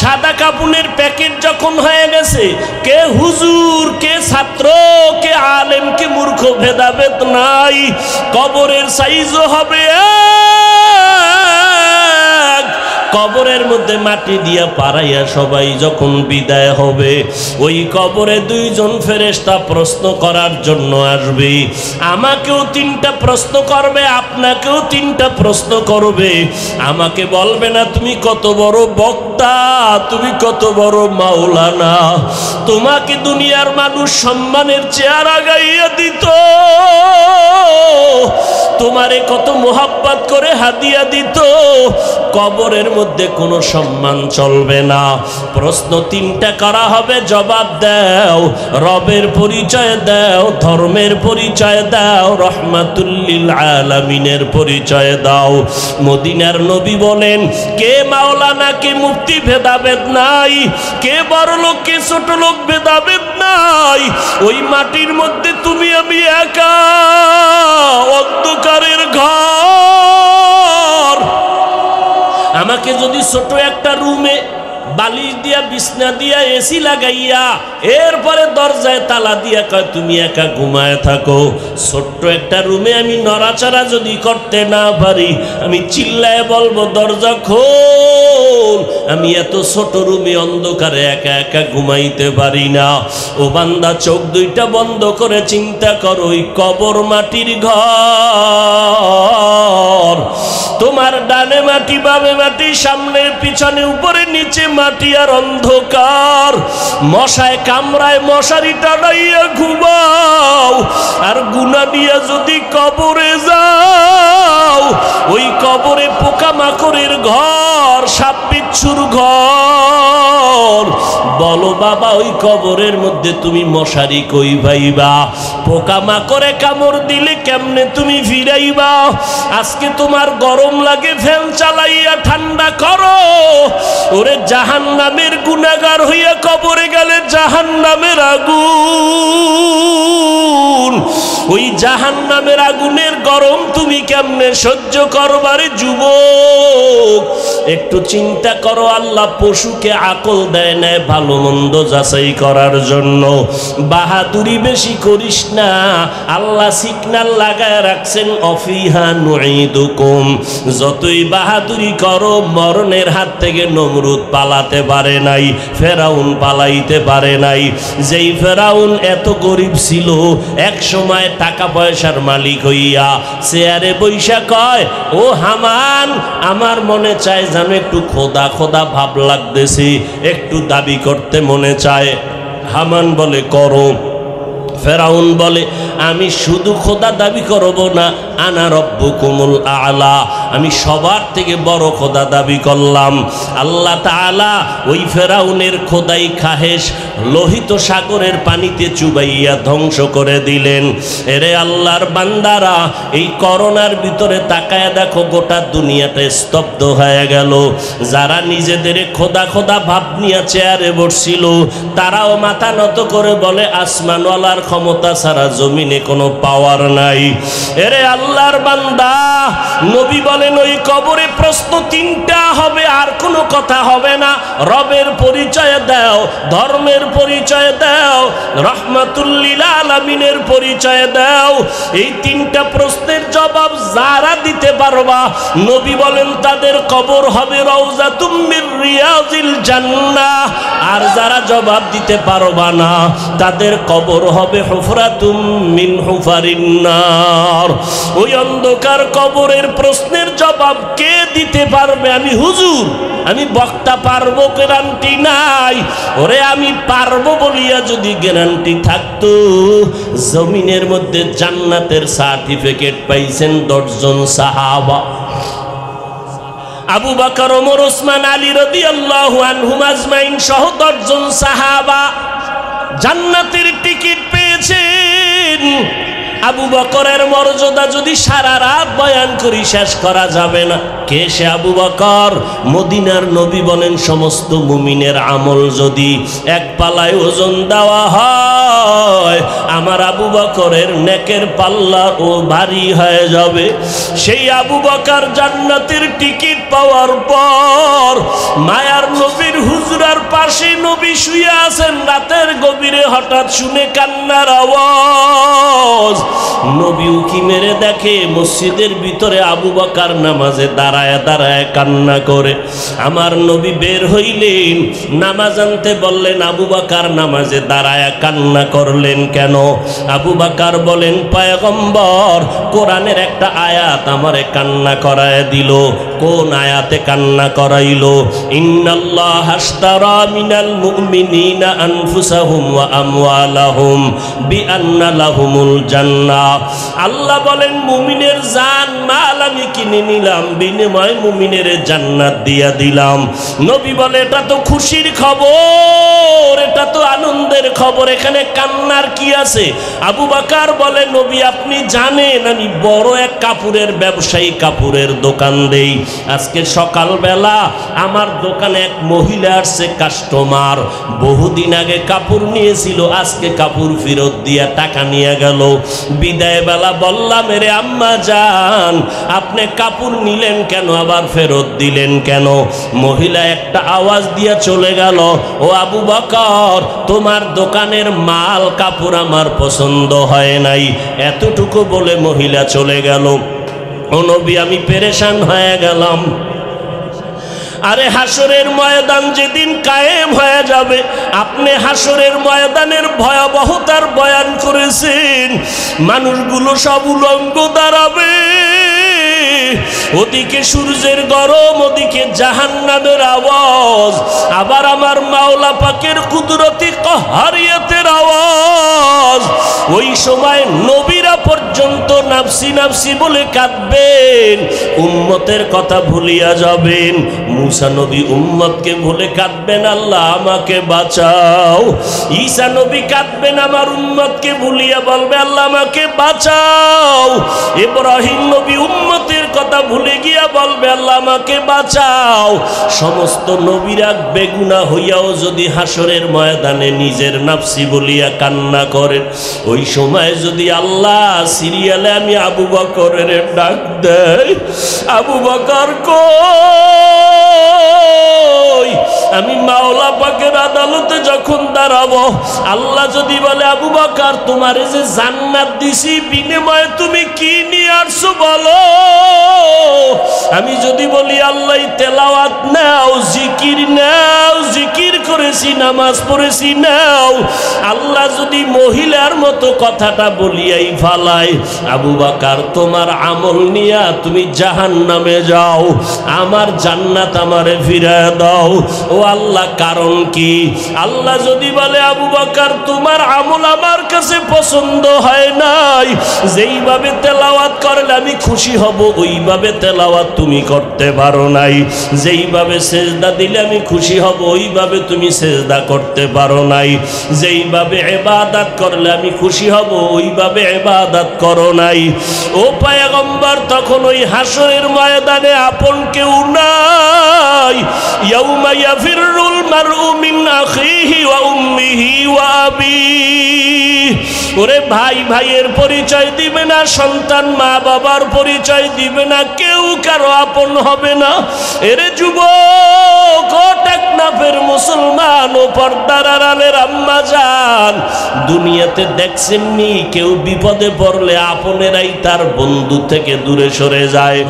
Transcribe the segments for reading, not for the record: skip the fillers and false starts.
সাদা কাপুনের প্যাকেট যখন হয়ে গেছে, কে হুজুর, কে ছাত্র, কে আলেম, কে মূর্খ ভেদাভেদ নাই। কবরের সাইজও হবে কবরের মধ্যে মাটি দিয়া পাড়াইয়া সবাই যখন বিদায় হবে, ওই কবরে দুইজন ফেরেশতা প্রশ্ন করার জন্য আসবে। আমাকেও 3টা প্রশ্ন করবে, আপনাকেও 3টা প্রশ্ন করবে। আমাকে বলবে না তুমি কত বড় বক্তা, তুমি কত বড় মাওলানা। তোমাকে দুনিয়ার মানুষ সম্মানের চেয়ার আগাইয়া দিত, তোমারে কত মোহাব্বত করে হাদিয়া দিত। কবরের মধ্যে কোনো সম্মান চলবে না। প্রশ্ন 3টা করা হবে, জবাব দাও। রবের পরিচয় দাও, ধর্মের পরিচয় দাও, রহমাতুল লিল আলামিনের পরিচয় দাও। মদিনার নবী বলেন, কে মাওলানা, কে মুফতি ভেদাভেদ নাই, কে বড় লোক, কে ছোট লোক ভেদাভেদ নাই। ওই মাটির মধ্যে তুমি আমি একা, অন্ধকারের ঘর। আমাকে যদি ছোট একটা রুমে বালিশ দিয়া, বিছনা দিয়া, এসি লাগাইয়া, এরপরে দরজায় তালা দিয়া কয় তুমি একা ঘুমায় থাকো, ছোট্ট একটা রুমে আমি নড়াচড়া যদি করতে না পারি, আমি চিল্লায় বলবো দরজা খোল। আমি এত ছোট রুমে অন্ধকারে একা একা ঘুমাইতে পারি না। ও বান্দা, চোখ 2টা বন্ধ করে চিন্তা করো, ওই কবর মাটির ঘর। তোমার ডানে মাটি, বামে মাটি, সামনে পিছনে, উপরে নিচে মাটি আর অন্ধকার। মশায় কামড়ায়, মশারি টানাইয়া ঘুমাও। আর গুনাহ দিয়া যদি কবরে যাও, ওই কবরে পোকামাকড়ের ঘর, সাপ বিচ্ছুর ঘর। বলো বাবা, ওই কবরের মধ্যে তুমি মশারি কই পাইবা? পোকামাকড়ে কামড় দিলে কেমনে তুমি ফিরাইবা? আজকে তোমার গরম লাগে, ফ্যান চালাইয়া ঠান্ডা করো। ওরে জাহান্নামের গুনাহগার হইয়া কবরে গেলে জাহান্নামের আগুন, ওই জাহান্নামের আগুনের গরম তুমি কেমনে সহ্য করবারে যুবক? একটু চিন্তা করো। আল্লাহ পশুকে আকল দেয় না ভালো মন্দ যাচাই করার জন্য। বাহাদুরি বেশি করিস না। আল্লাহ সিগন্যাল লাগায় রাখছেন, অফিহা নুঈদুকুম। যতই বাহাদুরি করো, মরণের হাত থেকে নমরুদ পালাতে পারে নাই, ফেরাউন পালাইতে পারে নাই। যেই ফেরাউন এত গরিব ছিল, এক সময় টাকা পয়সার মালিক হইয়া চেয়ারে বৈশা কয়, ও হামান, আমার মনে চায় যেন একটু খোদা খোদা ভাব লাগতেছে, একটু দাবি করতে মনে চায়। হামান বলে করো। ফেরাউন বলে, আমি শুধু খোদা দাবি করব না, আনা রব্বুকুমুল আলা, আমি সবার থেকে বড় খোদা দাবি করলাম। আল্লাহ তাআলা ওই ফেরাউনের খোদাই খাহেশ লোহিত সাগরের পানিতে চুবাইয়া ধ্বংস করে দিলেন। এরে আল্লাহর বান্দারা, এই করোনার ভিতরে তাকায় দেখো, গোটা দুনিয়াটা স্তব্ধ হয়ে গেল। যারা নিজেদের খোদা খোদা ভাব নিয়ে চেয়ারে বসছিল, তারাও মাথা নত করে বলে, আসমানওয়ালার ক্ষমতা ছাড়া জমিনে কোনো পাওয়ার নাই। এরে আল্লাহর বান্দা, নবী বলেন, ওই কবরে প্রশ্ন 3টা হবে, আর কোনো কথা হবে না। রবের পরিচয় দাও, ধর্মের পরিচয় দাও, রহমাতুল লিল আলামিনের পরিচয় দাও। এই 3টা প্রশ্নের জবাব যারা দিতে পারবা, নবী বলেন তাদের কবর হবে রওজাতুম মির রিয়াজিল জান্নাহ। আর যারা জবাব দিতে পারবা না, তাদের কবর হবে হুফরাতুম মিন হুফারিন নার। ওই অন্ধকার কবরের প্রশ্নের জবাব কে দিতে পারবে? আমি হুজুর, আমি বক্তা পারবো, গ্যারান্টি নাই। ওরে আমি পারবো বলিয়া যদি গ্যারান্টি থাকতো, জমিনের মধ্যে জান্নাতের সার্টিফিকেট পাইছেন 10 জন সাহাবা। আবু বকর, ওমর, ওসমান, আলী রাদিয়াল্লাহু আনহুম আজমাইন সহ 10 জন সাহাবা জান্নাতের টিকিট পেয়েছেন। আবু বকরের মর্যাদা যদি সারা রাত বয়ান করি শেষ করা যাবে না। কে সে আবু বকর? মদিনার নবী বলেন, সমস্ত মুমিনের আমল যদি এক পাল্লায় ওজন দেওয়া হয়, আমার আবু বকরের নেকের পাল্লা ও ভারী হয়ে যাবে। সেই আবু বকর জান্নাতের টিকিট পাওয়ার পর মায়ার নবীর হুজরা পাশে নবী শুয়ে আছেন, রাতের গভীরে হঠাৎ শুনে কান্নার আওয়াজ। নবী উকি মেরে দেখে মসজিদের ভিতরে আবু বকর নামাজে দাঁড়ায় দাঁড়ায় কান্না করে। আমার নবী বের হইলেন, নামাজ আনতে বললেন, আবু বকর নামাজে দাঁড়ায় কান্না করলেন কেন? আবু বকর বলেন, পয়গম্বর কোরআনের একটা আয়াত আমারে কান্না করায় দিল। কোন আয়াতে কান্না করাইলো? ইন্নাল্লাহ আশতারা মিনাল মুমিনিনা আনফুসাহুম ওয়া আমওয়ালাহুম বিআন্না লাহুমুল জান্নাহ। আল্লাহ বলেন, মুমিনের জান মাল আমি কিনে নিলাম, বিনিময়ে মুমিনের জান্নাত দিয়া দিলাম। নবী বলে, এটা তো খুশির খবর, এটা তো আনন্দের খবর, এখানে কান্নার কি আছে? আবু বকর বলে, নবী আপনি জানেন আমি বড় এক কাপড়ের ব্যবসায়ী, কাপড়ের দোকান দেই। আজকে সকালবেলা আমার দোকানে এক মহিলা আসছে কাস্টমার, বহুদিন আগে কাপড় নিয়েছিল, আজকে কাপড় ফেরত দিয়া টাকা নিয়ে গেল। বিদায় বেলা বললাম, রে আম্মা জান আপনি কাপড় নিলেন কেন, আবার ফেরত দিলেন কেন? মহিলা একটা আওয়াজ দিয়া চলে গেল, ও আবু বকর তোমার দোকানের মাল কাপড় আমার পছন্দ হয় নাই, এতটুকু বলে মহিলা চলে গেল। ও নবী আমি পেরেশান হয়ে গেলাম। আরে হাসরের ময়দান যেদিন কায়েম হয়ে যাবে, আপনি হাসরের ময়দানের ভয়াবহতার বয়ান করেছেন, মানুষগুলো সব উলঙ্গ দাঁড়াবে, ওদিকে সূর্যের গরম, ওদিকে জাহান্নামের আওয়াজ, আবার আমার মাওলা পাকের কুদরতি কাহারিয়াতের আওয়াজ। ওই সময় নবীরা পর্যন্ত নাফসি নাফসি বলে কাঁদবেন, উম্মতের কথা ভুলিয়া যাবেন। মুসা নবী উম্মতকে ভুলে কাঁদবেন, আল্লাহ আমাকে বাঁচাও। ঈসা নবী কাঁদবেন, আমার উম্মতকে ভুলিয়া বলবে, আল্লাহ আমাকে বাঁচাও। ইব্রাহিম নবী উম্মতের কথা ভুলে গিয়া বলবে, আল্লাহ আমাকে বাঁচাও। সমস্ত নবীরা বেগুনা হইয়াও যদি হাসরের ময়দানে নিজের নাফসি বলিয়া কান্না করেন, ওই সময় যদি আল্লাহ সিরিয়ালে আমি আবু বকরের ডাক দেয়, আবু বকর কই, আমি মাওলা পাকের আদালতে যখন দাঁড়াবো, আল্লাহ যদি বলে, আবু বকর তোমার যে জান্নাত দিছি বিনিময়ে তুমি কি নিয়ে আসছো বলো? আমি যদি বলি আল্লাহ তেলাওয়াত নাও, জিকির নাও, জিকির করেছি, নামাজ পড়েছি নাও, আল্লাহ যদি মহিলার মতো কথাটা বলিয়াই ফালায়, আবু বকর তোমার আমল নিয়া তুমি জাহান্নামে যাও, আমার জান্নাত আমারে ফিরায় দাও। ও আল্লাহ কারণ কি? আল্লাহ যদি বলে, আবু বকর তোমার আমল আমার কাছে পছন্দ হয় নাই, যেইভাবে তেলাওয়াত করলে আমি খুশি হব ওইভাবে তেলাওয়াত তুমি করতে পারো নাই, যেইভাবে সেজদা দিলে আমি খুশি হব ওইভাবে তুমি সেজদা করতে পারো নাই, যেইভাবে ইবাদত করলে আমি খুশি হব ওইভাবে ইবাদত করো নাই। ও পয়গম্বর তখন ওই হাসরের ময়দানে আপন কেউ নাই। ইয়াউমা ইয়াফিরুল মারউ মিন আখিহি ওয়া উম্মিহি ওয়া আবিহি। ওরে ভাই ভাইয়ের পরিচয় দিবে না, সন্তান মা বাবার পরিচয় দিবে না, কেউ কারো আপন হবে না। এরে যুবক, ও টেকনাফের মুসলমান, ও পর্দার আড়ালের আম্মা জান, দুনিয়াতে দেখছেননি কেউ বিপদে পড়লে আপনেরাই তার বন্ধু থেকে দূরে সরে যায়।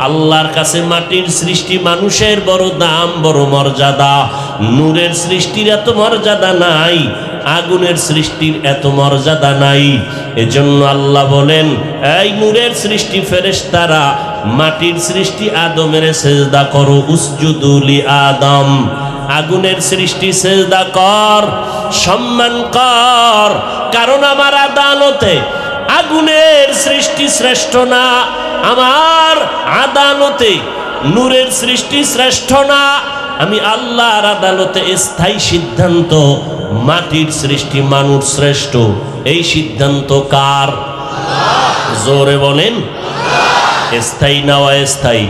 আল্লাহর কাছে মাটির সৃষ্টি মানুষের বড় দাম, বড় মর্যাদা। নূরের সৃষ্টির এত মর্যাদা নাই, আগুনের সৃষ্টির এত মর্যাদা নাই। এজন্য আল্লাহ বলেন, এই নূরের সৃষ্টি ফেরেশতারা, মাটির সৃষ্টি আদমের সেজদা করো, উসজুদু লি আদম। আগুনের সৃষ্টি সেজদা কর, সম্মান কর, কারণ আমার আদালতে আগুনের সৃষ্টি শ্রেষ্ঠ না, আমার আদালতে নূরের সৃষ্টি শ্রেষ্ঠ না। আমি আল্লাহর আদালতে স্থায়ী সিদ্ধান্ত, মাটির সৃষ্টি মানুষ শ্রেষ্ঠ। এই সিদ্ধান্ত কার? জোরে বলেন। স্থায়ী না অস্থায়ী?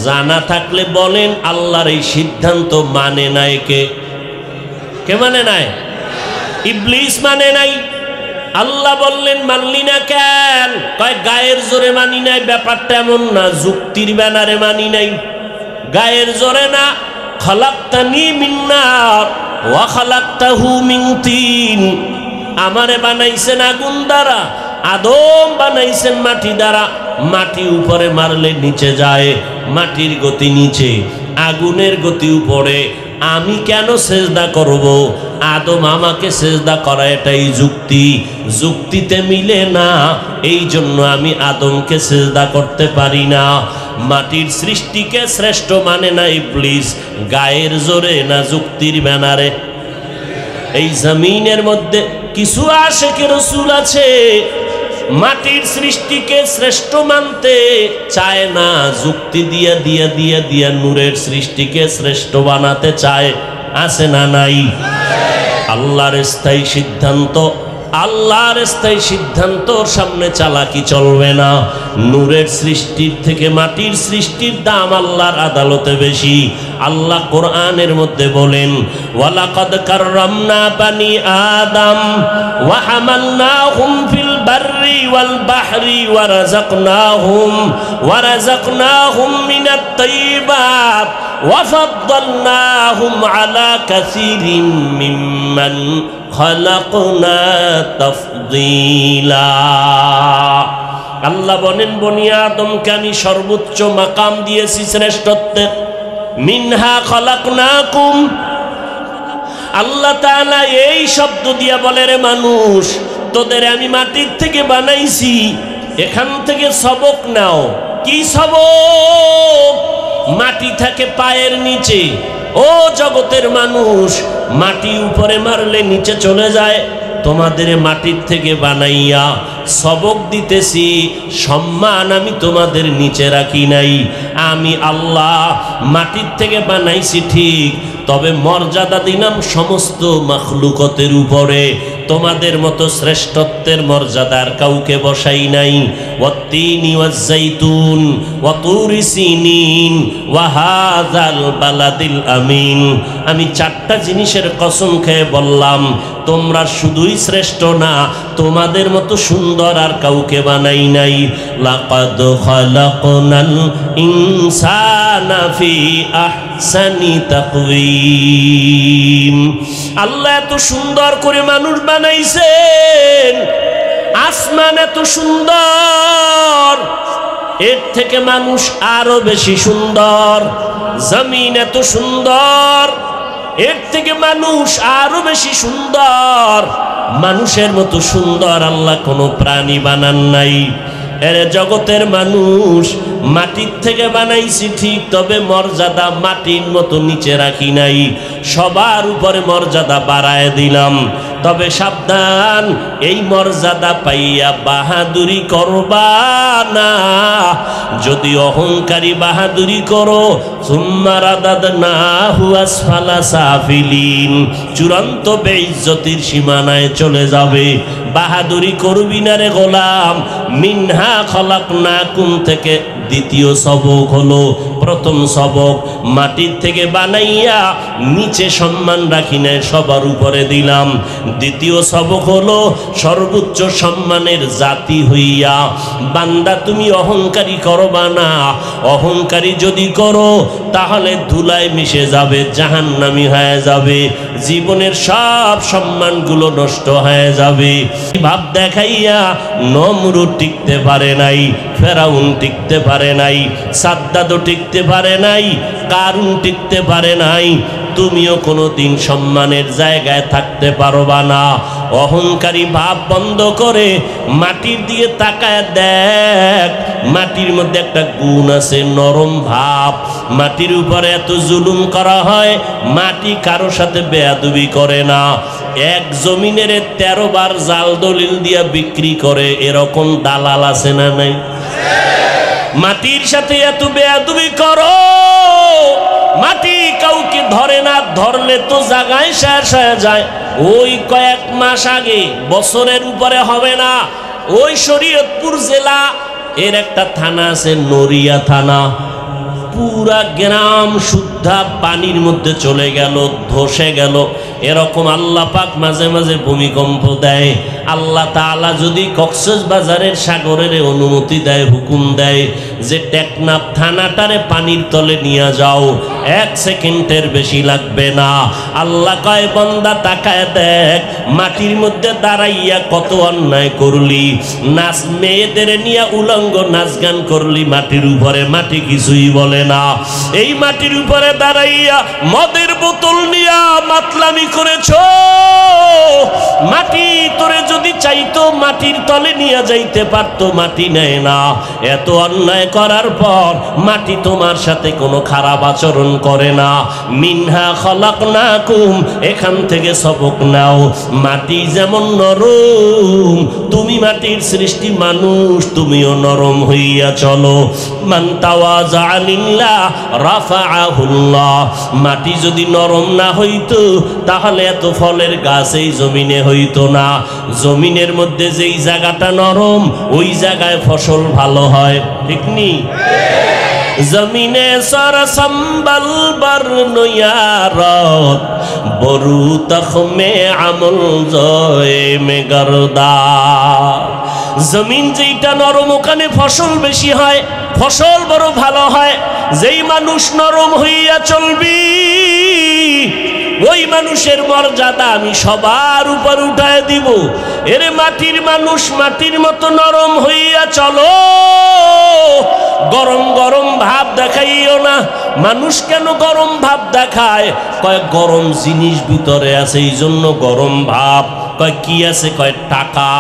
জানা থাকলে বলেন, আল্লাহর এই সিদ্ধান্ত মানে নাই কে? কে মানে নাই? ইবলিস মানে নাই। আল্লাহ বললেন, মানলি না কেন? কয় গায়ের জোরে মানি নাই। ব্যাপারটা এমন না, যুক্তির ব্যানারে মানি নাই, গায়ের জোরে না, খালাকতানি মিন নার ওয়া খালাকতাহু মিন তিন, আমারে বানাইছেন আগুন দ্বারা, আদম বানাইছেন মাটি দ্বারা। মাটি উপরে মারলে নিচে যায়, মাটির গতি নিচে, আগুনের গতি উপরে। আমি কেন সেজদা করব? আদম আমাকে সেজদা করা এটাই যুক্তি, যুক্তিতে মিলে না, এই জন্য আমি আদমকে সেজদা করতে পারি না। মাটির সৃষ্টিকে শ্রেষ্ঠ মানে না ইবলিস, গায়ের জোরে না যুক্তির ব্যানারে। এই জমিনের মধ্যে কিছু আশিকে রাসূল আছে, মাটির সৃষ্টিকে শ্রেষ্ঠ মানতে চায় না, যুক্তি দিয়া দিয়া দিয়া দিয়া নূরের সৃষ্টিকে শ্রেষ্ঠ বানাতে চায়। আছে না নাই? আল্লাহর স্থায়ী সিদ্ধান্ত, আল্লাহর স্থায়ী সিদ্ধান্তর সামনে চালাকি চলবে না। নূরের সৃষ্টির থেকে মাটির সৃষ্টির দাম আল্লাহর আদালতে বেশি। আল্লাহ কোরআনের মধ্যে বলেন, ওয়ালাকাদ কাররামনা বানি আদম ওয়া হামালনাহুম ফিল বাররি ওয়াল বাহরি ওয়া রাযাকনাহুম মিনাত তাইয়্যিবাত ওয়া ফাদ্দালনাহুম আলা কাসীরিন মিম্মান খালাকনা তাফদীলা। আল্লাহ বলেন, বনি আদমকে আমি সর্বোচ্চ মাকাম দিয়েছি, শ্রেষ্ঠত্বের। মিনহা খালাকনাকুম, আল্লাহ তাআলা এই শব্দ দিয়া বলে, রে মানুষ, তোদের আমি মাটির থেকে বানাইছি, এখান থেকে সবক নাও। কি সবক? মাটি থাকে পায়ের নিচে। ও জগতের মানুষ, মাটি উপরে মারলে নিচে চলে যায়, তোমাদের মাটির থেকে বানাইয়া সবক দিতেছি। সম্মান আমি তোমাদের নিচে রাখি নাই, আমি আল্লাহ মাটির থেকে বানাইছি ঠিক, তবে মর্যাদা দিলাম সমস্ত মাখলুকতের উপরে। তোমাদের মতো শ্রেষ্ঠত্বের মর্যাদার কাউকে বসাই নাই। ওয়াত্তিনি ওয়াজ্জাইতুন ওয়া তুরি সিনিন ওয়া হাযাল বালাদিল আমিন। আমি চারটা জিনিসের কসম খেয়ে বললাম, তোমরা শুধুই শ্রেষ্ঠ না, তোমাদের মতো সুন্দর আর কাউকে বানাই নাই। লাকাদ খালাকনাল ইনসানা ফি আহসানি তাকওয়িম। আল্লাহ এত সুন্দর করে মানুষ বানাইছেন, আসমান এত সুন্দর, এর থেকে মানুষ আরো বেশি সুন্দর। জমিন এত সুন্দর, এর থেকে মানুষ আরো বেশি সুন্দর। মানুষের মতো সুন্দর আল্লাহ কোনো প্রাণী বানান নাই। এর জগতের মানুষ মাটির থেকে বানাইছি ঠিক, তবে মর্যাদা মাটির মতো নিচে রাখি নাই, সবার উপরে মর্যাদা বাড়ায় দিলাম। তবে সাবধান, এই মর্যাদা পাইয়া বাহাদুরি করবা না। যদি অহংকারী বাহাদুরি করো, সুম্মা রাদাদনাহু আসফালা সাফিলিন, চূড়ান্ত বেইজ্জতির সীমানায় চলে যাবে। বাহাদুরি করবি না রে গোলাম। মিনহা খালাকনাকুম থেকে দ্বিতীয় সবক হলো, প্রথম সবক মাটির থেকে বানাইয়া নিচে সম্মান রাখি নাই, সবার উপরে দিলাম। দ্বিতীয় সবক হলো সর্বোচ্চ সম্মানের জাতি হইয়া বান্দা তুমি অহংকারী করবা না। অহংকারী যদি করো তাহলে ধুলায় মিশে যাবে, জাহান্নামী হয়ে যাবে, জীবনের সব সম্মানগুলো নষ্ট হয়ে যাবে। ভাব দেখাইয়া নমরুদ টিকতে পারে নাই, ফেরাউন টিকতে পারে নাই, সাদ্দাদও টিকতে পারে নাই, কারুন টিকতে পারে নাই। তুমিও কোনোদিন সম্মানের জায়গায় থাকতে পারবা না। অহংকারী ভাব বন্ধ করে মাটির দিকে তাকায় দেখ, মাটির মধ্যে একটা গুণ আছে, নরম ভাব। মাটির উপরে এত জুলুম করা হয়, মাটি কারো সাথে বেয়াদবি করে না। এক জমিনের 13 বার জাল দলিল দিয়া বিক্রি করে, এরকম দালাল আছে না নাই? মাটির সাথে এত বেয়াদবি করো, মাটি কাউকে ধরে না, ধরলে তো জায়গায় শেষ হয়ে যায়। ওই কয়েক মাস আগে, বছরের উপরে হবে না, ওই শরীয়তপুর জেলা এর একটা থানা আছে, নড়িয়া থানা, পুরা গ্রাম শুদ্ধা পানির মধ্যে চলে গেল, ধসে গেল। এরকম আল্লাহ পাক মাঝে মাঝে ভূমিকম্প দেয়। আল্লাহ তাআলা যদি কক্সবাজারের সাগরের অনুমতি দেয়, হুকুম দেয় যে টেকনাফ থানাটারে পানির তলে নিয়ে যাও, 1 সেকেন্ডের বেশি লাগবে না। আল্লাহ কয় বান্দা তাকায় দেখ, মাটির মধ্যে দাঁড়াইয়া কত অন্যায় করলি, নাচ মেয়েদের নিয়ে উলঙ্গ নাচ গান করলি মাটির উপরে, মাটি কিছুই বলে না। এই মাটির উপরে দাঁড়াইয়া মদের বোতল নিয়া মাতলামি করেছ, মাটি তোরে যদি চাইতো মাটির তলে নিয়ে যাইতে পারতো, মাটি নেয় না। এত অন্যায় করার পর মাটি তোমার সাথে কোনো খারাপ আচরণ করে না। মিনহা খলাকনাকুম, এখান থেকে সবক নাও। মাটি যেমন নরম, তুমি মাটির সৃষ্টি মানুষ, তুমিও নরম হইয়া চলো। মান তাওয়াজা লিল্লাহ রাফাআহুল্লাহ। মাটি যদি নরম না হইতো তাহলে এত ফলের গাছ এই জমিনে হইতো না। জমিনের মধ্যে যেই জায়গাটা নরম ওই জায়গায় ফসল ভালো হয়, ঠিক নি? জমিনে সর সম্বল বর নয়ারত বরু তখমে আমল জয়ে মে গরদা। জমিন যেইটা নরম ওখানে ফসল বেশি হয়, ফসল বড় ভালো হয়। যেই মানুষ নরম হইয়া চলবি ওই মানুষের মর্যাদা আমি সবার উপর উঠায় দিব। এরে মাটির মানুষ, মাটির মতো নরম হইয়া চলো, গরম গরম ভাব দেখাইও না। মানুষ কেন গরম ভাব দেখায়? কয় গরম জিনিস ভিতরে আছে এই জন্য গরম ভাব। কয় কি আছে? কয় টাকা,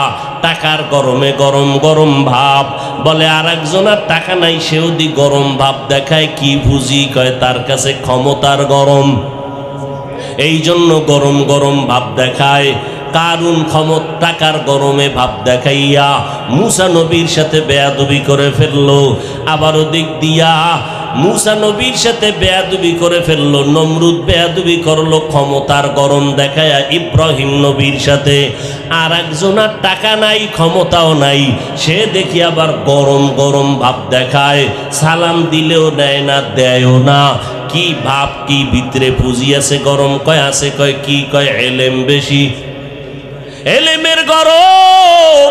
টাকার গরমে গরম গরম ভাব। বলে আর একজনের টাকা নাই, সেও দি গরম ভাব দেখায়, কি বুঝি? কয় তার কাছে ক্ষমতার গরম, এই জন্য গরম গরম ভাব দেখায়। কারুন টাকার গরমে ভাব দেখাইয়া মুসা নবীর সাথে বেয়াদবি করে ফেললো। আবারও দিক দিয়া মুসা নবীর সাথে বেয়াদবি করে ফেললো। নমরুদ বেয়াদবি করলো ক্ষমতার গরম দেখায়া ইব্রাহিম নবীর সাথে। আর একজনের টাকা নাই, ক্ষমতাও নাই, সে দেখি আবার গরম গরম ভাব দেখায়। সালাম দিলেও দেয় না, দেয়ও না। কি ভাব, কি ভিতরে পুঁজি আছে গরম? কয় আছে। কয় কি? কয় এলেম বেশি, এলেমের গরম।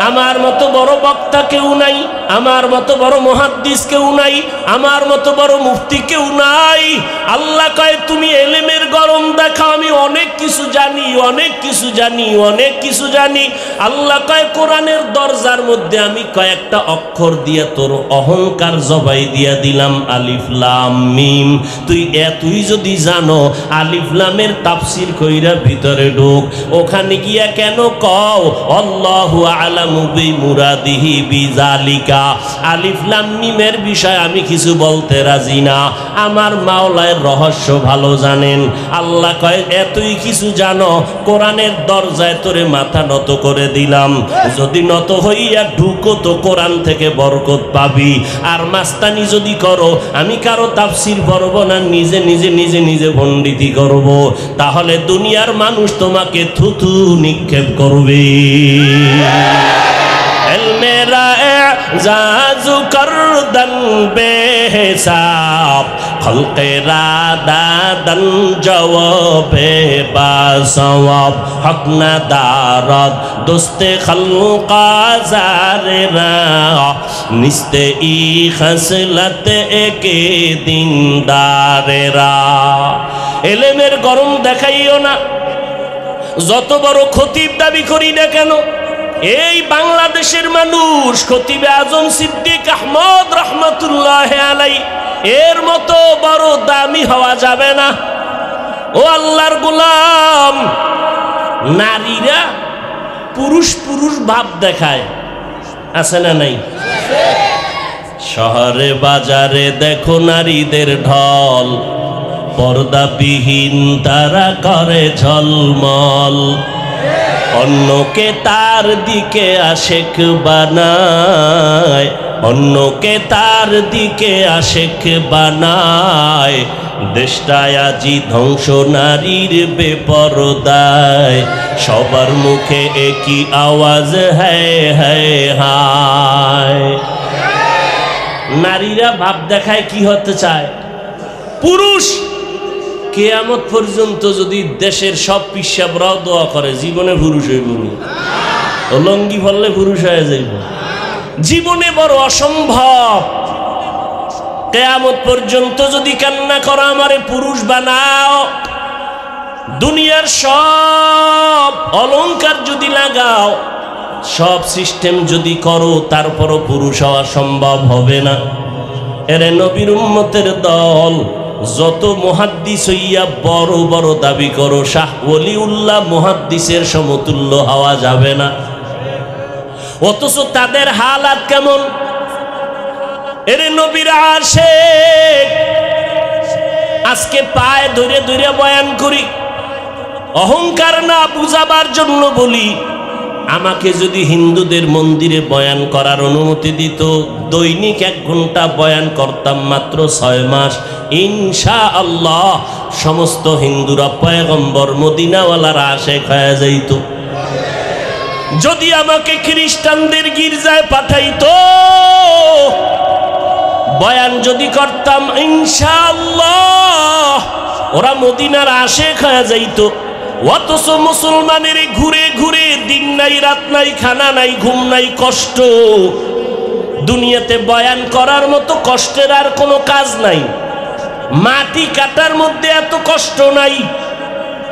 আমার মতো বড় বক্তা কেউ নাই, আমার মতো বড় মুহাদ্দিস কেউ নাই, আমার মতো বড় মুফতি কেউ নাই। আল্লাহ কয় তুমি এলেমের গরম দেখাও, আমি অনেক কিছু জানি, অনেক কিছু জানি, অনেক কিছু জানি। আল্লাহ কয় কোরআনের দরজার মধ্যে আমি কয়েকটা অক্ষর দিয়ে তোর অহংকার জবাই দিয়া দিলাম, আলিফ লাম মিম। তুই যদি জানো আলিফ লামের তাফসীর কইরা ভিতরে ঢোক। ওখানে গিয়া কেন কও আল্লাহু আলামু বিমুরাদিহি বিযালিকা? আলিফ লাম মিমের বিষয় আমি কিছু বলতে রাজি না, আমার মাওলার রহস্য ভালো জানেন। আল্লাহ কয় এতই কিছু জানো, কোরআনের দরজায় তোরে মাথা নত করে দিলাম, যদি নত হইয়া ঢুকো তো কোরআন থেকে বরকত পাবি। আর মাস্তানি যদি করো, আমি কারো তাফসীর পড়ব না, নিজে নিজে নিজে নিজে পণ্ডিতি করব, তাহলে দুনিয়ার মানুষ তোমাকে থুথু নিক্ষেপ করবে। মেরা জাজু করদন বেহিসাব খলকেরা দাদন জওয়াবে বাসওয়াব হক না দারদ দোস্তে খলকা জারেরা নিস্তে ই খসলত একে দিনদারেরা। এলেমের গরম দেখাইও না, যত বড় খতিব দাবি করি না কেন। এই বাংলাদেশের মানুষ খতিবে আজম সিদ্দিক আহমদ রহমতুল্লাহ আলাইহি এর মতো বড় দামি হওয়া যাবে না। ও আল্লাহর গোলাম, নারীরা পুরুষ পুরুষ ভাব দেখায়, আছে না নাই? শহরে বাজারে দেখো নারীদের ঢল, পর্দাবিহীন তারা করে ঝলমল। অন্যকে তার দিকে আশেক বানায়, অন্যকে তার দিকে আশেক বানায়। দেশটায় আজি ধ্বংস নারীর বেপরদায়, সবার মুখে একই আওয়াজ হ্যায় হ্যায় হায়। নারীরা ভাব দেখায় কি হতে চায়? পুরুষ কিয়ামত পর্যন্ত যদি দেশের সব পিসাবরাও দোয়া করে জীবনে পুরুষ হইব না। লঙ্গি ফললে পুরুষ হয়ে যাইব, জীবনে বড় অসম্ভব। কিয়ামত পর্যন্ত যদি কান্না করো আমারে পুরুষ বানাও, দুনিয়ার সব অলংকার যদি লাগাও, সব সিস্টেম যদি করো, তারপরও পুরুষ হওয়া সম্ভব হবে না। এরে নবীর উম্মতের দল, যত মুহাদ্দিস হইয়া বড় বড় দাবি করো, শাহ ওলিউল্লাহ মুহাদ্দিসের সমতুল্য হওয়া যাবে না। অথচ তাদের হালাত কেমন? এরে নবীর আশিক, আজকে পায়ে ধরে ধরে বয়ান করি, অহংকার না বুঝাবার জন্য বলি। আমাকে যদি হিন্দুদের মন্দিরে বয়ান করার অনুমতি দিত, দৈনিক 1 ঘন্টা বয়ান করতাম মাত্র 6 মাস, ইনশাআল্লাহ সমস্ত হিন্দুরা পয়গম্বর মদিনাওয়ালার আশিক হয়ে যাইত। যদি আমাকে খ্রিস্টানদের গির্জায় পাঠাইতো, বয়ান যদি করতাম, ইনশাআল্লাহ ওরা মদিনার আশিক হয়ে যাইত। অথচ মুসলমানের ঘুরে ঘুরে দিন নাই রাত নাই, খানা নাই ঘুম নাই, কষ্ট। দুনিয়াতে বয়ান করার মতো কষ্টের আর কোনো কাজ নাই। মাটি কাটার মধ্যে এত কষ্ট নাই।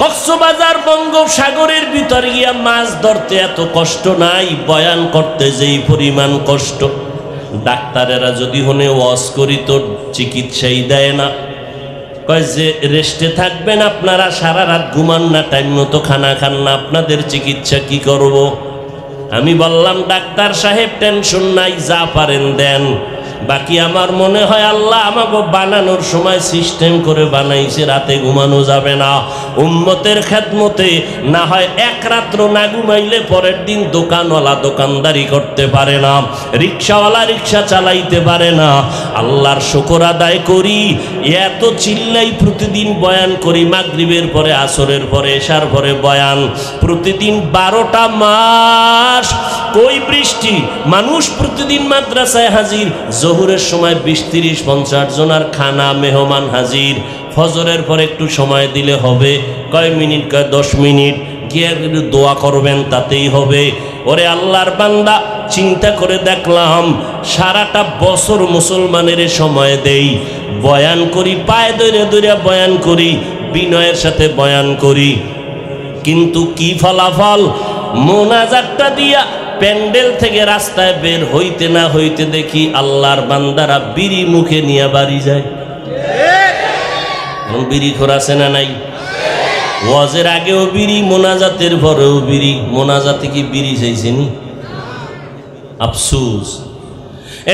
কক্সবাজার বঙ্গোপসাগরের ভিতর গিয়া মাছ ধরতে এত কষ্ট নাই, বয়ান করতে যেই পরিমাণ কষ্ট। ডাক্তারেরা যদি হনে ওয়াজ করি তো চিকিৎসাই দেয় না, কয় যে রেস্টে থাকবেন আপনারা, সারা রাত ঘুমান না, টাইম মতো খানা খান না, আপনাদের চিকিৎসা কি করব? আমি বললাম, ডাক্তার সাহেব টেনশন নাই, যা পারেন দেন, বাকি আমার মনে হয় আল্লাহ আমাকে বানানোর সময় সিস্টেম করে বানাইছে, রাতে ঘুমানো যাবে না। উম্মতের খেদমতে না হয় 1 রাত্র না ঘুমাইলে পরের দিন দোকানওয়ালা দোকানদারি করতে পারে না, রিক্সাওয়ালা রিক্সা চালাইতে পারে না। আল্লাহর শুকর আদায় করি, এত চিল্লাই প্রতিদিন বয়ান করি, মাগরিবের পরে, আসরের পরে, এশার পরে বয়ান, প্রতিদিন 12টা মাস। কই বৃষ্টি, মানুষ প্রতিদিন মাদ্রাসায় হাজির, জোহরের সময় 20-30-50 জনের খানা মেহমান হাজির, ফজরের পর একটু সময় দিলে হবে, কয় মিনিট, কয় 10 মিনিট, গিয়ে দোয়া করবেন তাতেই হবে। ওরে আল্লাহর বান্দা, চিন্তা করে দেখলাম সারাটা বছর মুসলমানের সময় দেই, বয়ান করি, পায়ে ধরে ধরে বয়ান করি, বিনয়ের সাথে বয়ান করি, কিন্তু কি ফলাফল? মোনাজাতটা দিয়া প্যান্ডেল থেকে রাস্তায় বের হইতে না হইতে দেখি আল্লাহর বান্দারা বিড়ি মুখে নিয়ে বাড়ি যায়। বিড়ি খোরাছে না নাই? ওয়াজের আগেও বিড়ি, মোনাজাতের পরেও বিড়ি। মোনাজাতে কি বিড়ি চাইছেনি? আফসোস।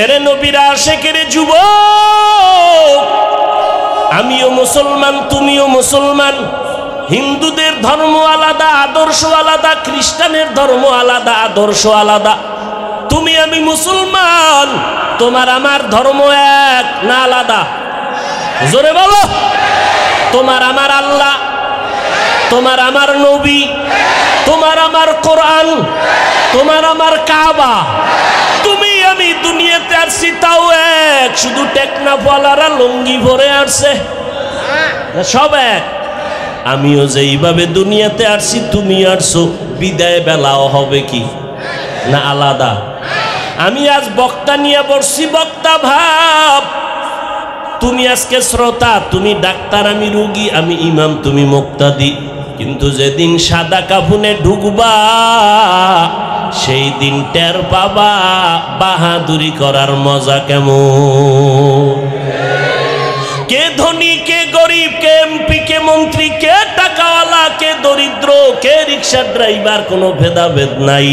এরে নবীর আশিকের যুবক, আমিও মুসলমান, তুমিও মুসলমান। হিন্দুদের ধর্ম আলাদা, আদর্শ আলাদা, খ্রিস্টানের ধর্ম আলাদা, আদর্শ আলাদা। তুমি আমি মুসলমান, তোমার আমার ধর্ম এক না আলাদা? জোরে বলো। তোমার আমার আল্লাহ, তোমার আমার নবী, তোমার আমার কোরআন, তোমার আমার কাবা। তুমি আমি দুনিয়াতে আসছি তাও এক, শুধু টেকনাফওয়ালারা লুঙ্গি ভরে আসছে, সব এক। আমিও যেইভাবে দুনিয়াতে আসছি তুমি আসছো, বিদায় বেলাও হবে কি না আলাদা? আমি আজ বক্তা নিয়ে বসছি, বক্তা ভাব। তুমি আজকে শ্রোতা, তুমি ডাক্তার, আমি রোগী, আমি ইমাম, তুমি মুক্তাদি। কিন্তু যেদিন সাদা কাফনে ঢুকবা, সেই দিন টের পাবা বাহাদুরি করার মজা কেমন। কে ধনী, কে গরিব, কে এমপি, কে মন্ত্রী, কে টাকাওয়ালা, কে দরিদ্র, কে রিক্সা ড্রাইভার, কোনো ভেদাভেদ নাই।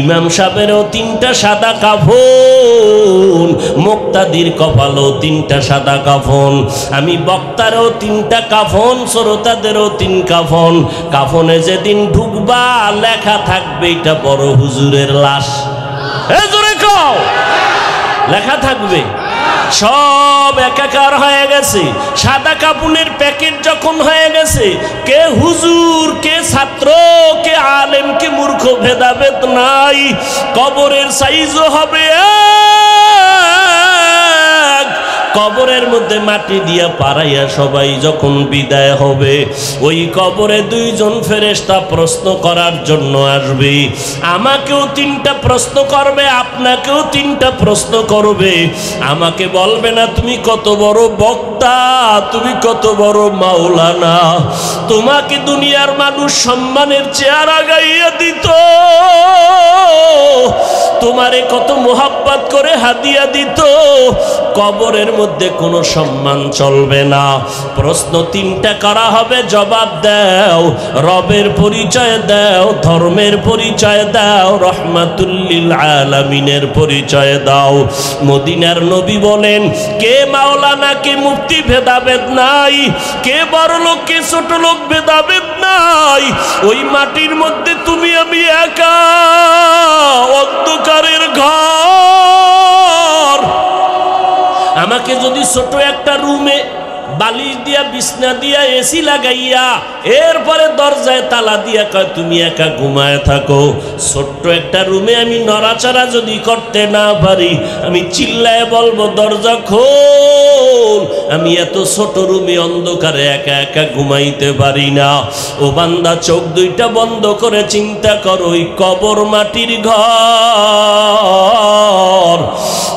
ইমাম সাহেবেরও 3টা সাদা কাফন, মুক্তাদির কপালও 3টা সাদা কাফন, আমি বক্তারও 3টা কাফন, শ্রোতাদেরও 3 কাফন। কাফনে যেদিন ঢুকবা লেখা থাকবে এটা বড় হুজুরের লাশ। এ জোরে কও, লেখা থাকবে। সব একাকার হয়ে গেছে। সাদা কাপুনের প্যাকেট যখন হয়ে গেছে, কে হুজুর, কে ছাত্র, কে আলেম, কে মূর্খ ভেদাভেদ নাই। কবরের সাইজও হবে এক। কবরের মধ্যে মাটি দিয়া পাড়াইয়া সবাই যখন বিদায় হবে, ওই কবরে 2 জন ফেরেশতা প্রশ্ন করার জন্য আসবে। আমাকে আমাকেও 3টা প্রশ্ন করবে, আপনাকেও 3টা প্রশ্ন করবে। আমাকে বলবে না তুমি কত বড় বক্তা, তুমি কত বড় মাওলানা। তোমাকে দুনিয়ার মানুষ সম্মানের চেয়ার আগাইয়া দিত, তোমারে কত মোহাব্বত করে হাদিয়া দিত। কবরের মধ্যে কোনো সম্মান চলবে না। প্রশ্ন 3টা করা হবে, জবাব দাও। রবের পরিচয় দাও, ধর্মের পরিচয় দাও, রহমাতুল লিল আলামিনের পরিচয় দাও। মদিনার নবী বলেন, কে মাওলানা কে মুফতি ভেদাভেদ নাই, কে বড় লোক কে ছোট লোক ভেদাভেদ নাই। ওই মাটির মধ্যে তুমি আমি একা, অন্ধকারের ঘর। আমাকে যদি ছোট একটা রুমে বালিশ দিয়া বিছনা দিয়া এসি লাগাইয়া এরপরে দরজায় তালা দিয়া কয় তুমি একা ঘুমায় থাকো, ছোট্ট একটা রুমে আমি নড়াচড়া যদি করতে না পারি, আমি চিল্লায় বলবো দরজা খোল। আমি এত ছোট রুমে অন্ধকারে একা একা ঘুমাইতে পারি না। ও বান্দা, চোখ 2টা বন্ধ করে চিন্তা করো, ওই কবর মাটির ঘর।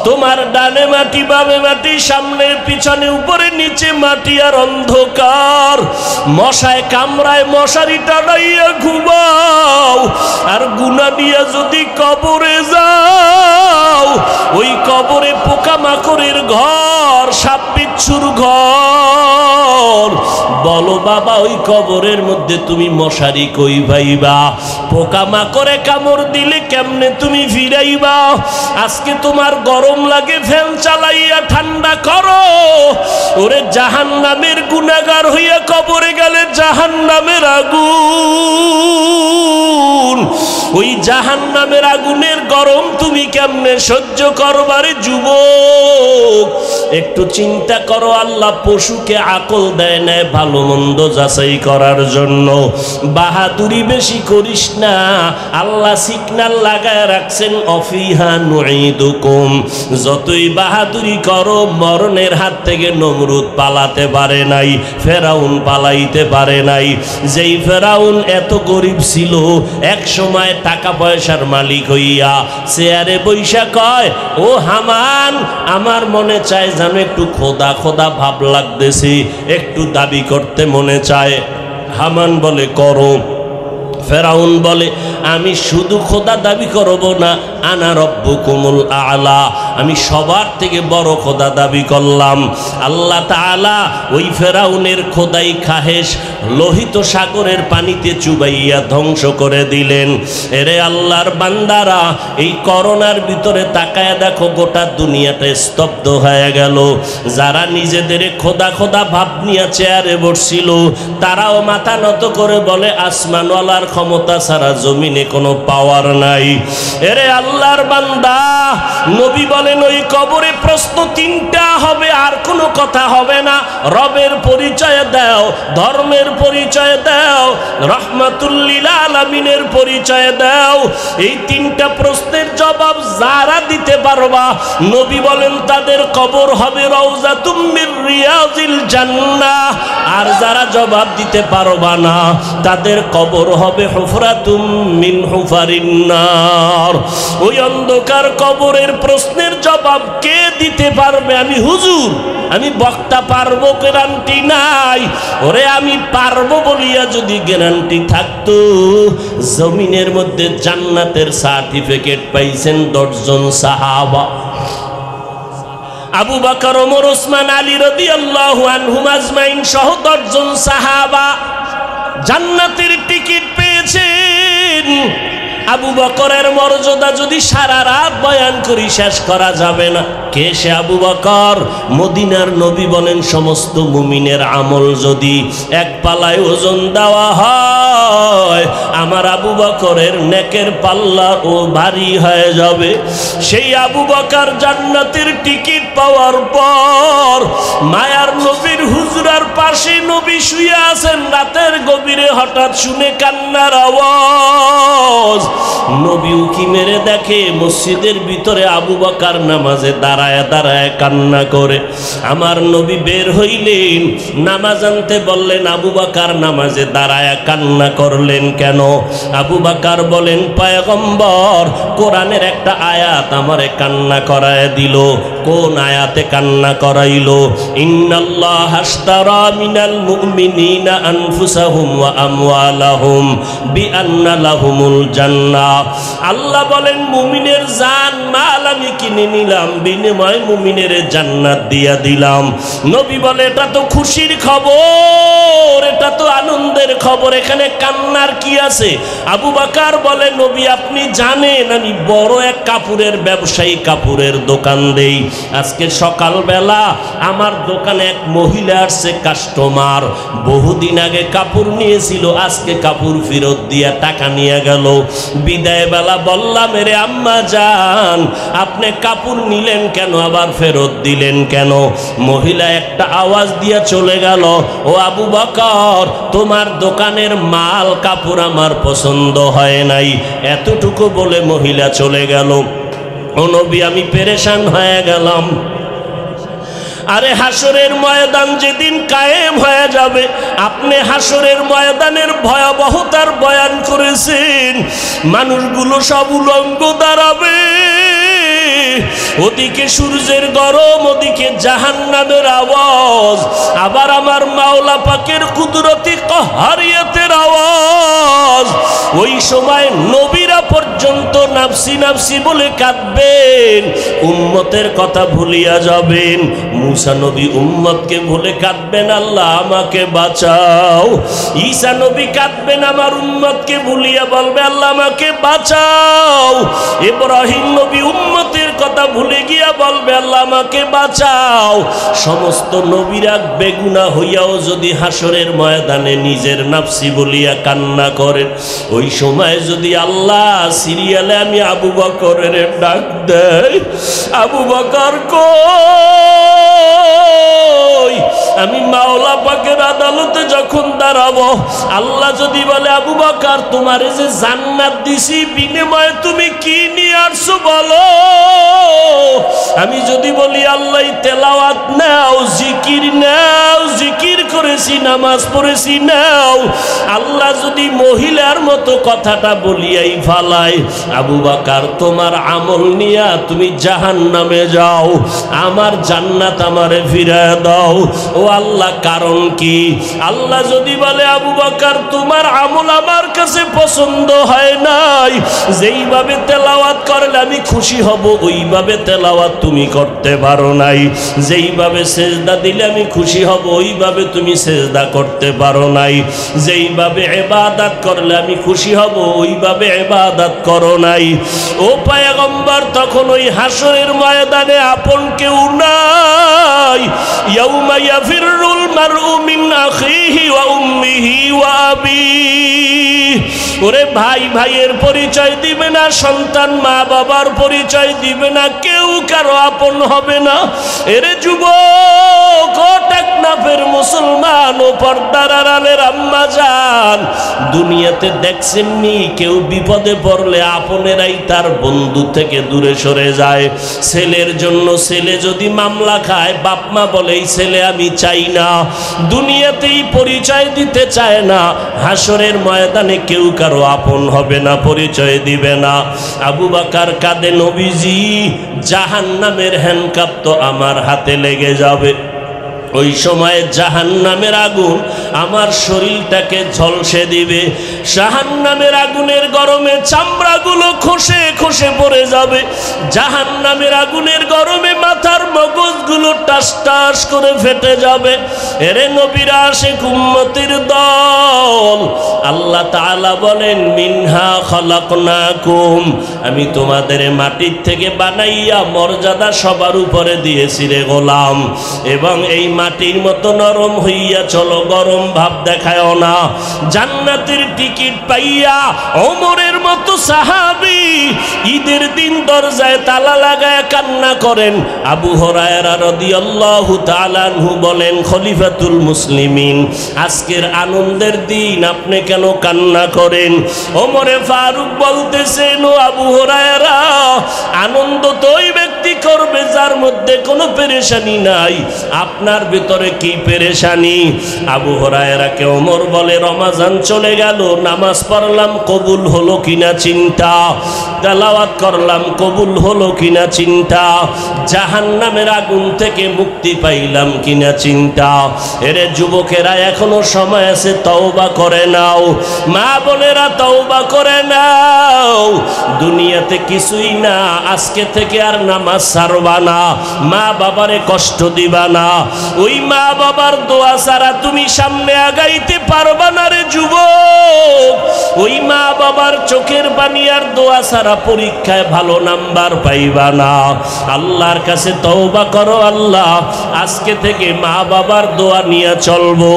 তোমার ডানে মাটি, বামে মাটি, সামনে পিছনে, উপরে নিচে মাটি আর অন্ধকার। মশায় কামড়ায় মশারি টানাইয়া ঘুমাও। আর গুনাহ দিয়া যদি কবরে যাও, ওই কবরে পোকামাকড়ের ঘর, সাপ বিচ্ছুর ঘর। বলো বাবা, ওই কবরের মধ্যে তুমি মশারি কই পাইবা? পোকামাকড়ে কামড় দিলে কেমনে তুমি ফিরাইবা? আজকে তোমার গরম লাগে, ফ্যান চালাইয়া ঠান্ডা করো। ওরে জাহান্নামের গুনাহগার হইয়া কবরে গেলে জাহান্নামের আগুন, ওই জাহান্নামের আগুনের গরম তুমি কেমনে সহ্য করবারে যুবক? একটু চিন্তা করো, আল্লাহ পশুকে আকল দেয় না ভালো মন্দ যাচাই করার জন্য। বাহাদুরি বেশি করিস না, আল্লাহ সিগন্যাল লাগায় রাখছেন, অফিহা নুঈদুকুম। যতই বাহাদুরি করো, মরণের হাত থেকে নমরুদ পালাতে পারে নাই, ফেরাউন পালাইতে পারে নাই। যেই ফেরাউন এত গরিব ছিল, এক সময় টাকা পয়সার মালিক হইয়া চেয়ারে বৈশা কয়, ও হামান, আমার মনে চায় যেন একটু খোদা খোদা ভাব লাগতেছে, একটু দাবি করতে মনে চায়। হামান বলে করো। ফেরাউন বলে, আমি শুধু খোদা দাবি করব না, আনা রব্বুকুমুল আলা, আমি সবার থেকে বড় খোদা দাবি করলাম। আল্লাহ তাআলা ওই ফেরাউনের খোদাই খাহেশ লোহিত সাগরের পানিতে চুবাইয়া ধ্বংস করে দিলেন। এরে আল্লাহর বান্দারা, এই করোনার ভিতরে তাকায় দেখো, গোটা দুনিয়াটা স্তব্ধ হয়ে গেল। যারা নিজেদের খোদা খোদা ভাব নিয়ে চেয়ারে বসছিল, তারাও মাথা নত করে বলে, আসমানওয়ালার ক্ষমতা ছাড়া জমিনে কোনো পাওয়ার নাই। এরে আল্লাহর বান্দা, নবী বলেন, ওই কবরে প্রশ্ন 3টা হবে, আর কোনো কথা হবে না। রবের পরিচয় দাও, ধর্মের পরিচয় দাও, রহমাতুল লিল আলামিনের পরিচয় দাও। এই 3টা প্রশ্নের জবাব যারা দিতে পারবা, নবী বলেন তাদের কবর হবে রওজাতুম মির রিয়াজিল জান্নাহ। আর যারা জবাব দিতে পারবা না, তাদের কবর হবে হুফরাতুম মিন হুফারিন নার। ওই অন্ধকার কবরের প্রশ্নের জবাব কে দিতে পারবে? আমি হুজুর, আমি বক্তা পারবো, গ্যারান্টি নাই। ওরে আমি পারবো বলিয়া যদি গ্যারান্টি থাকতো, জমিনের মধ্যে জান্নাতের সার্টিফিকেট পাইছেন 10 জন সাহাবা। আবু বকর, ওমর, ওসমান, আলী রাদিয়াল্লাহু আনহুম আজমাইন সহ 10 জন সাহাবা জান্নাতের টিকিট পেয়েছেন। আবু বকরের মর্যাদা যদি সারা রাত বয়ান করি শেষ করা যাবে না। কে সে আবু বকর? মদিনার নবী বলেন, সমস্ত মুমিনের আমল যদি এক পাল্লায় ওজন দেওয়া হয়, আমার আবু বকরের নেকের পাল্লা ও ভারী হয়ে যাবে। সেই আবু বকর জান্নাতের টিকিট পাওয়ার পর মায়ার নবীর হুজরার পাশে নবী শুয়ে আছেন রাতের গভীরে হঠাৎ শুনে কান্নার আওয়াজ। নবী উকি মেরে দেখে মসজিদের ভিতরে আবু বকর নামাজে দাঁড়ায় দাঁড়ায় কান্না করে। আমার নবী বের হইলেন, নামাজ আনতে বললেন, আবু বকর নামাজে দাঁড়ায় কান্না করলেন কেন? আবু বকর বলেন, পয়গম্বর কোরআনের একটা আয়াত আমারে কান্না করায় দিল। কোন আয়াতে কান্না করাইলো? ইন্নাল্লাহ আশতারা মিনাল মুমিনিনা আনফুসাহুম ওয়া আমওয়ালাহুম বিআন্না লাহুমুল জান্নাহ। আল্লাহ বলেন, মুমিনের জান মাল আমি কিনে নিলাম, বিনিময়ে মুমিনের জান্নাত দিয়া দিলাম। নবী বলে, এটা তো খুশির খবর, এটা তো আনন্দের খবর, এখানে কান্নার কি আছে? আবু বকর বলে, নবী আপনি জানেন আমি বড় এক কাপড়ের ব্যবসায়ী, কাপড়ের দোকান দেই। আজকে সকালবেলা আমার দোকানে এক মহিলা আসছে কাস্টমার, বহুদিন আগে কাপড় নিয়েছিল, আজকে কাপড় ফেরত দিয়া টাকা নিয়ে গেল। বিদায় বেলা বললাম, রে আম্মা জান আপনি কাপড় নিলেন কেন, আবার ফেরত দিলেন কেন? মহিলা একটা আওয়াজ দিয়া চলে গেল, ও আবু বকর তোমার দোকানের মাল কাপড় আমার পছন্দ হয় নাই, এতটুকু বলে মহিলা চলে গেল। ও নবী আমি পেরেশান হয়ে গেলাম। আরে হাসরের ময়দান যেদিন কায়েম হয়ে যাবে, আপনি হাসরের ময়দানের ভয়াবহতার বয়ান করেছেন, মানুষগুলো সব উলঙ্গ দাঁড়াবে, ওদিকে সূর্যের গরম, ওদিকে জাহান্নামের আওয়াজ, আবার আমার মাওলা পাকের কুদরতি কাহারিয়াতের আওয়াজ। ওই সময় নবীরা পর্যন্ত নাফসি নাফসি বলে কাঁদবেন, উম্মতের কথা ভুলিয়া যাবেন। মুসা নবী উম্মতকে ভুলে কাঁদবেন, আল্লাহ আমাকে বাঁচাও। ঈসা নবী কাঁদবেন, আমার উম্মতকে ভুলিয়া বলবে, আল্লাহ আমাকে বাঁচাও। ইব্রাহিম নবী উম্মতের কথা ভুলে গিয়া বলবে, আল্লাহ আমাকে বাঁচাও। সমস্ত নবীরা বেগুনা হইয়াও যদি হাসরের ময়দানে নিজের নাফসি বলিয়া কান্না করেন, ওই সময় যদি আল্লাহ সিরিয়ালে আমি আবু বকরের ডাক দেয়, আবু বকর কই, আমি মাওলা পাকের আদালতে যখন দাঁড়াবো, আল্লাহ যদি বলে, আবু বকর তোমারে যে জান্নাত দিছি, বিনিময়ে তুমি কি নিয়ে আসছো বলো? আমি যদি বলি, আল্লাহ তেলাওয়াত নাও, জিকির নাও, জিকির করেছি, নামাজ পড়েছি নাও, আল্লাহ যদি মহিলার মতো কথাটা বলিয়াই ফালায়, আবু বকর তোমার আমল নিয়া তুমি জাহান্নামে যাও, আমার জান্নাত আমারে ফিরায় দাও। ও আল্লাহ কারণ কি? আল্লাহ যদি বলে, আবু বকর তোমার আমল আমার কাছে পছন্দ হয় নাই, যেইভাবে তেলাওয়াত করলে আমি খুশি হব ওইভাবে তেলাওয়াত তুমি করতে পারো নাই, যেইভাবে সেজদা দিলে আমি খুশি হব ওইভাবে তুমি সেজদা করতে পারো নাই, যেইভাবে ইবাদত করলে আমি খুশি হব ওইভাবে ইবাদত করো নাই। ও পয়গম্বর তখন ওই হাসরের ময়দানে আপন কেউ নাই। ইয়াউমা ইয়াফিরুল মারউ মিন আখিহি ওয়া উম্মিহি ওয়া আবিহি। ওরে ভাই ভাইয়ের পরিচয় দিবে না, সন্তান মা বাবার পরিচয় দিবে না, কেউ কারো আপন হবে না। এরে যুবক, ও টেকনাফের মুসলমান, ও পর্দার আড়ালের আম্মা জান, দুনিয়াতে দেখছেননি কেউ বিপদে পড়লে আপনেরাই তার বন্ধু থেকে দূরে সরে যায়। ছেলের জন্য ছেলে যদি মামলা খায়, বাপ মা বলে এই ছেলে আমি চাই না, দুনিয়াতেই পরিচয় দিতে চায় না, হাসরের ময়দানে কেউ কারো আপন হবে না, পরিচয় দিবে না। আবু বকর কাঁদে, নবীজি জাহান্নামের হ্যান্ডকাপ তো আমার হাতে লেগে যাবে। ওই সময় জাহান্নামের আগুন আমার শরীরটাকে ঝলসে দিবে, জাহান্নামের আগুনের গরমে চামড়াগুলো খসে খসে পড়ে যাবে, জাহান্নামের আগুনের গরমে মাথার মগজগুলো টাস টাস করে ফেটে যাবে। এরে নবীরা আশিক উম্মতের দল, আল্লাহ তাআলা বলেন মিনহা খালাকনাকুম, আমি তোমাদের মাটির থেকে বানাইয়া মর্যাদা সবার উপরে দিয়েছি রে গোলাম, এবং এই মাটির মতো নরম হইয়া চলো, গরম ভাব দেখায়ও না। জান্নাতের টিকিট পাইয়া ওমরের মতো সাহাবী ঈদের দিন দরজায় তালা লাগায় কান্না করেন। আবু হুরায়রা রাদিয়াল্লাহু তাআলা আনহু বলেন, খলিফাতুল মুসলিমিন, আজকের আনন্দের দিন আপনি কেন কান্না করেন? ওমরে ফারুক বলতেছেন, ও আবু হুরায়রা, আনন্দ তো ওই ব্যক্তি করবে যার মধ্যে কোনো পেরেশানি নাই, আপনার ভিতরে কি পেরেশানি? আবু হুরায়রাকে ওমর বলে, রমাজান চলে গেল, নামাজ পড়লাম, কবুল হলো কিনা চিন্তা, তেলাওয়াত করলাম, কবুল হলো কিনা চিন্তা, জাহান্নামের আগুন থেকে মুক্তি পাইলাম কিনা চিন্তা। এরে যুবকেরা, এখনো সময় আছে, তওবা করে নাও। মা বোনেরা, তওবা করে নাও। দুনিয়াতে কিছুই না, আজকে থেকে আর নামাজ ছাড়বা না, মা বাবারে কষ্ট দিবা না। ওই মা বাবার দোয়া ছাড়া তুমি সামনে আগাইতে পারবা না রে যুবক। ওই মা বাবার চোখের পানি আর দোয়া ছাড়া পরীক্ষায় ভালো নাম্বার পাইবা না। আল্লাহর কাছে তওবা করো, আল্লাহ আজকে থেকে মা বাবার দোয়া নিয়ে চলবো,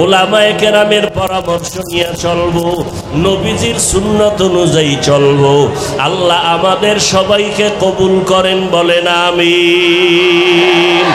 ওলামায়ে কেরামের পরামর্শ নিয়ে চলবো, নবীজির সুন্নাত অনুযায়ী চলবো। আল্লাহ আমাদের সবাইকে কবুল করেন, বলেন আমিন।